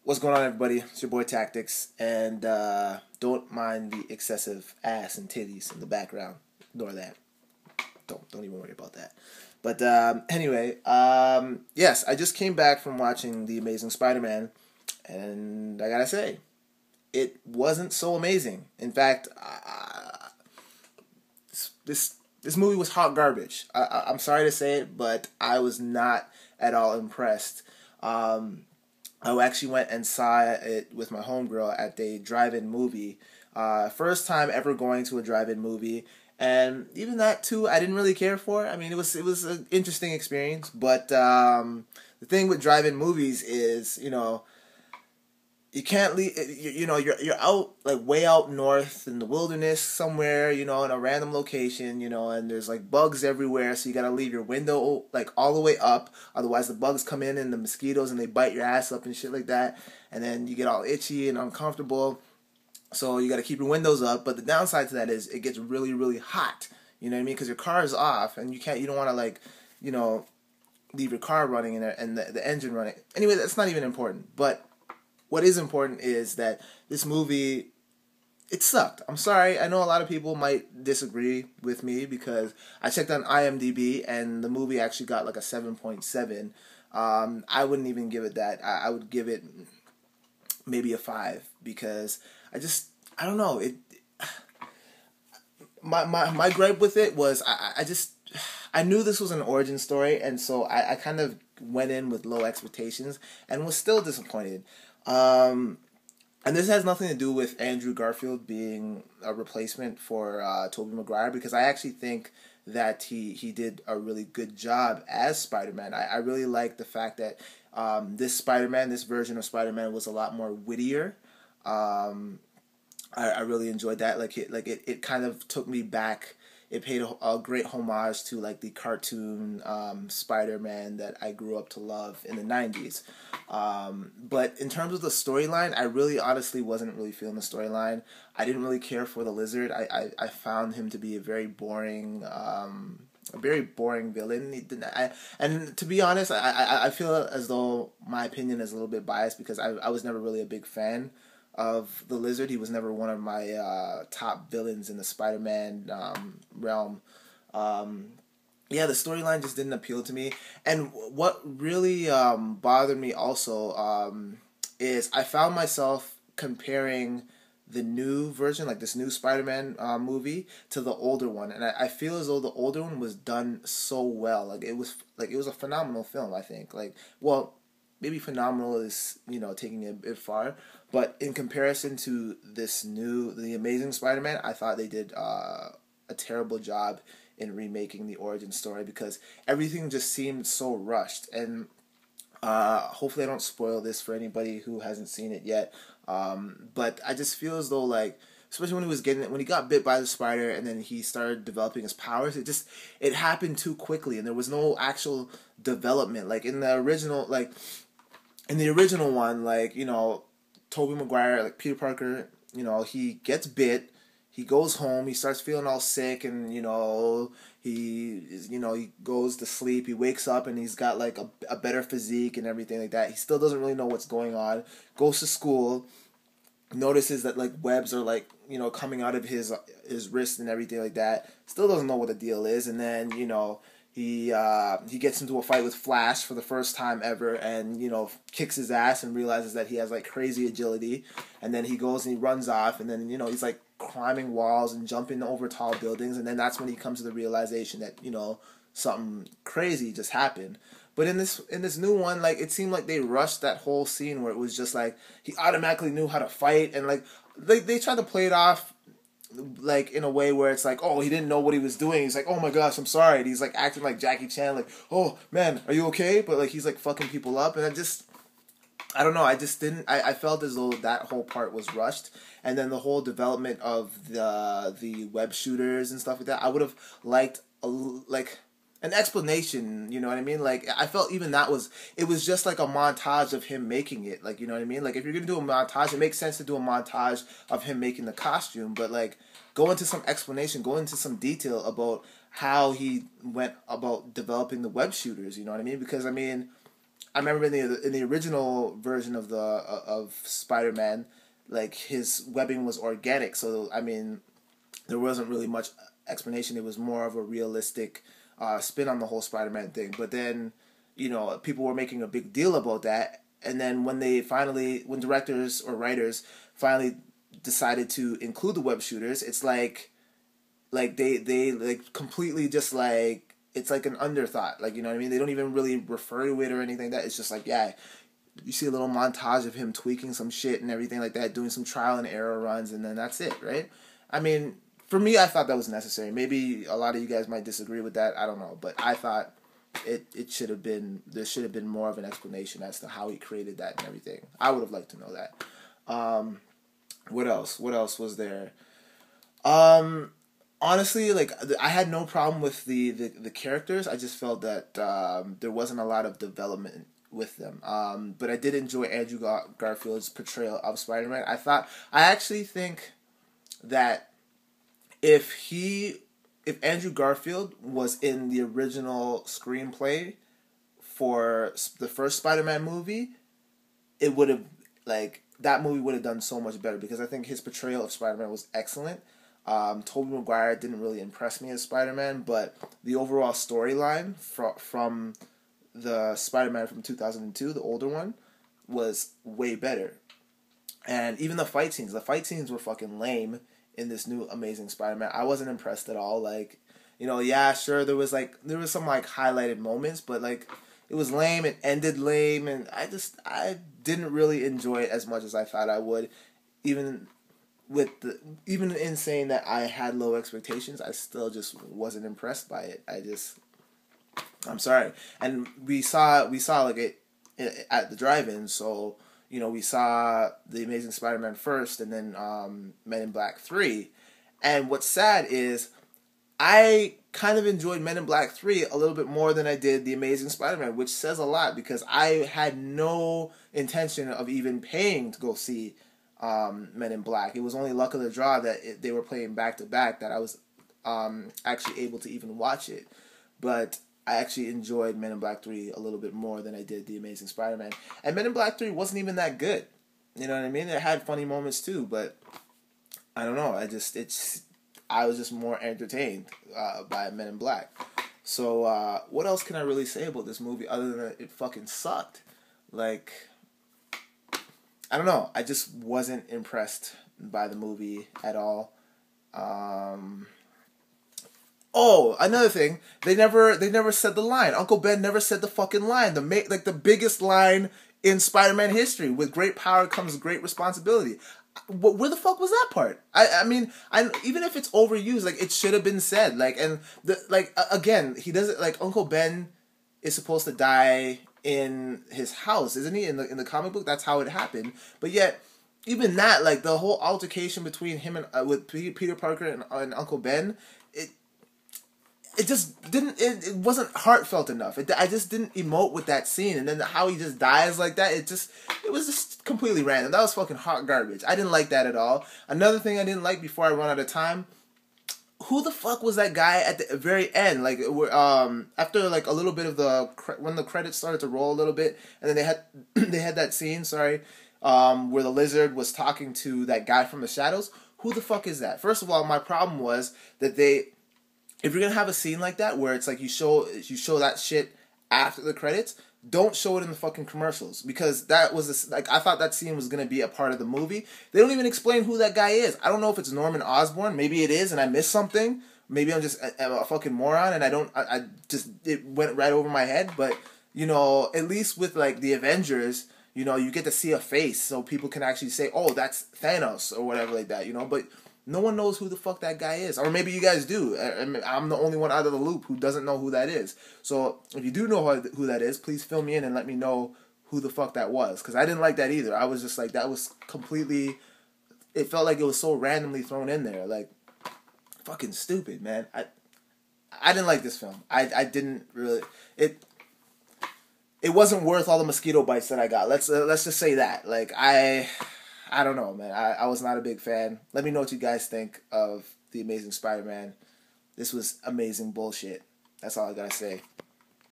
What's going on, everybody? It's your boy Tactix, and don't mind the excessive ass and titties in the background. Ignore that. Don't even worry about that. But anyway, yes, I just came back from watching The Amazing Spider-Man, and I gotta say, it wasn't so amazing. In fact, this movie was hot garbage. I'm sorry to say it, but I was not at all impressed. I actually went and saw it with my homegirl at a drive-in movie. First time ever going to a drive-in movie, and even that too, I didn't really care for. I mean, it was an interesting experience, but the thing with drive-in movies is, you can't leave. You're out, like, way out north in the wilderness somewhere, in a random location, and there's like bugs everywhere, so you gotta leave your window like all the way up, otherwise the bugs come in and the mosquitoes and they bite your ass up and shit like that, and then you get all itchy and uncomfortable. So you gotta keep your windows up. But the downside to that is it gets really, really hot. You know what I mean? Because your car is off and you don't want to, like, leave your car running and the engine running. Anyway, that's not even important. But what is important is that this movie, it sucked. I'm sorry. I know a lot of people might disagree with me because I checked on IMDb and the movie actually got like a 7.7. I wouldn't even give it that. I would give it maybe a 5 because I don't know. My gripe with it was I knew this was an origin story, and so I kind of went in with low expectations and was still disappointed. And this has nothing to do with Andrew Garfield being a replacement for Tobey Maguire, because I actually think that he did a really good job as Spider-Man. I really like the fact that this version of Spider-Man was a lot more wittier. I really enjoyed that. It kind of took me back. It paid a great homage to, like, the cartoon Spider-Man that I grew up to love in the 90s. But in terms of the storyline, I really honestly wasn't really feeling the storyline. I didn't really care for the Lizard. I found him to be a very boring villain. And to be honest, I feel as though my opinion is a little bit biased because I was never really a big fan of the Lizard. He was never one of my top villains in the Spider-Man realm. Yeah, the storyline just didn't appeal to me. And what really bothered me also is I found myself comparing the new version, like this new Spider-Man movie, to the older one, and I feel as though the older one was done so well. It was a phenomenal film. I think, maybe phenomenal is, taking it a bit far, but in comparison to The Amazing Spider-Man, I thought they did a terrible job in remaking the origin story because everything just seemed so rushed. And hopefully I don't spoil this for anybody who hasn't seen it yet, but I just feel as though, like, especially when he got bit by the spider and then he started developing his powers, it happened too quickly and there was no actual development. Like in the original one, Tobey Maguire, like Peter Parker, he gets bit, he goes home, he starts feeling all sick, and he goes to sleep, he wakes up and he's got like a better physique and everything like that. He still doesn't really know what's going on. Goes to school, notices that like webs are like coming out of his wrist and everything like that. Still doesn't know what the deal is, and then he gets into a fight with Flash for the first time ever, and kicks his ass and realizes that he has like crazy agility, and then he goes and he runs off, and then he's like climbing walls and jumping over tall buildings, and then that's when he comes to the realization that something crazy just happened. But in this new one, like, it seemed like they rushed that whole scene where it was just like he automatically knew how to fight, and like they tried to play it off like in a way where it's like, oh, he didn't know what he was doing. He's like, oh my gosh, I'm sorry. And he's like acting like Jackie Chan, like, oh man, are you okay? But like he's like fucking people up, and I don't know. I felt as though that whole part was rushed, and then the whole development of the web shooters and stuff like that. I would have liked an explanation. You know what I mean? Like, I felt even it was just like a montage of him making it. Like, you know what I mean? Like, if you're gonna do a montage, it makes sense to do a montage of him making the costume, but like go into some explanation, go into some detail about how he went about developing the web shooters. You know what I mean? Because I mean, I remember in the original version of the of Spider-Man, like his webbing was organic. So I mean, there wasn't really much explanation. It was more of a realistic spin on the whole Spider-Man thing. But then, people were making a big deal about that. And then when directors or writers finally decided to include the web shooters, it's like they like completely just like, it's like an underthought. Like, you know what I mean? They don't even really refer to it or anything like that. It's just like, yeah, you see a little montage of him tweaking some shit and everything like that, doing some trial and error runs, and then that's it, right? I mean, for me, I thought that was necessary. Maybe a lot of you guys might disagree with that. I don't know. But I thought it should have been, there should have been more of an explanation as to how he created that and everything. I would have liked to know that. What else? What else was there? Honestly, like, I had no problem with the characters. I just felt that there wasn't a lot of development with them. But I did enjoy Andrew Garfield's portrayal of Spider-Man. I actually think that if Andrew Garfield was in the original screenplay for the first Spider-Man movie, it would have, like, that movie would have done so much better, because I think his portrayal of Spider-Man was excellent. Tobey Maguire didn't really impress me as Spider-Man, but the overall storyline from the Spider-Man from 2002, the older one, was way better. And even the fight scenes were fucking lame in this new Amazing Spider-Man. I wasn't impressed at all. Like, yeah, sure, there was some like highlighted moments, but like, it was lame, it ended lame, and I didn't really enjoy it as much as I thought I would. Even in saying that I had low expectations, I still just wasn't impressed by it. I'm sorry. And we saw like it at the drive-in, so we saw The Amazing Spider-Man first, and then Men in Black 3. And what's sad is I kind of enjoyed Men in Black 3 a little bit more than I did The Amazing Spider-Man, which says a lot, because I had no intention of even paying to go see Men in Black. It was only luck of the draw that they were playing back to back that I was actually able to even watch it. But I actually enjoyed Men in Black 3 a little bit more than I did The Amazing Spider-Man. And Men in Black 3 wasn't even that good. You know what I mean? It had funny moments too, but I don't know. I was just more entertained by Men in Black. So what else can I really say about this movie other than that it fucking sucked? Like, I don't know. I just wasn't impressed by the movie at all. Oh, another thing, they never said the line. Uncle Ben never said the fucking line. The biggest line in Spider-Man history. With great power comes great responsibility. Where the fuck was that part? I mean, even if it's overused, like, it should have been said. Like, and again, he doesn't, like, Uncle Ben is supposed to die in his house, isn't he? In the comic book, that's how it happened. But yet, even that, like, the whole altercation between him and with Peter Parker and Uncle Ben, it just didn't. It wasn't heartfelt enough. I just didn't emote with that scene, and then how he just dies like that. It was just completely random. That was fucking hot garbage. I didn't like that at all. Another thing I didn't like before I run out of time. Who the fuck was that guy at the very end? Like, after like a little bit of when the credits started to roll a little bit, and then they had that scene. Sorry, where the Lizard was talking to that guy from the shadows. Who the fuck is that? First of all, my problem was that if you're gonna have a scene like that where it's like you show that shit after the credits, don't show it in the fucking commercials, because that was I thought that scene was gonna be a part of the movie. They don't even explain who that guy is. I don't know if it's Norman Osborn. Maybe it is, and I missed something. Maybe I'm just a fucking moron, and it went right over my head. But at least with like the Avengers, you get to see a face, so people can actually say, "Oh, that's Thanos" or whatever like that. But no one knows who the fuck that guy is. Or maybe you guys do. I'm the only one out of the loop who doesn't know who that is. So if you do know who that is, please fill me in and let me know who the fuck that was. Because I didn't like that either. I was just like, that was completely... It felt like it was so randomly thrown in there. Like, fucking stupid, man. I didn't like this film. I didn't really... It wasn't worth all the mosquito bites that I got. Let's just say that. Like, I don't know, man. I was not a big fan. Let me know what you guys think of The Amazing Spider-Man. This was amazing bullshit. That's all I gotta say.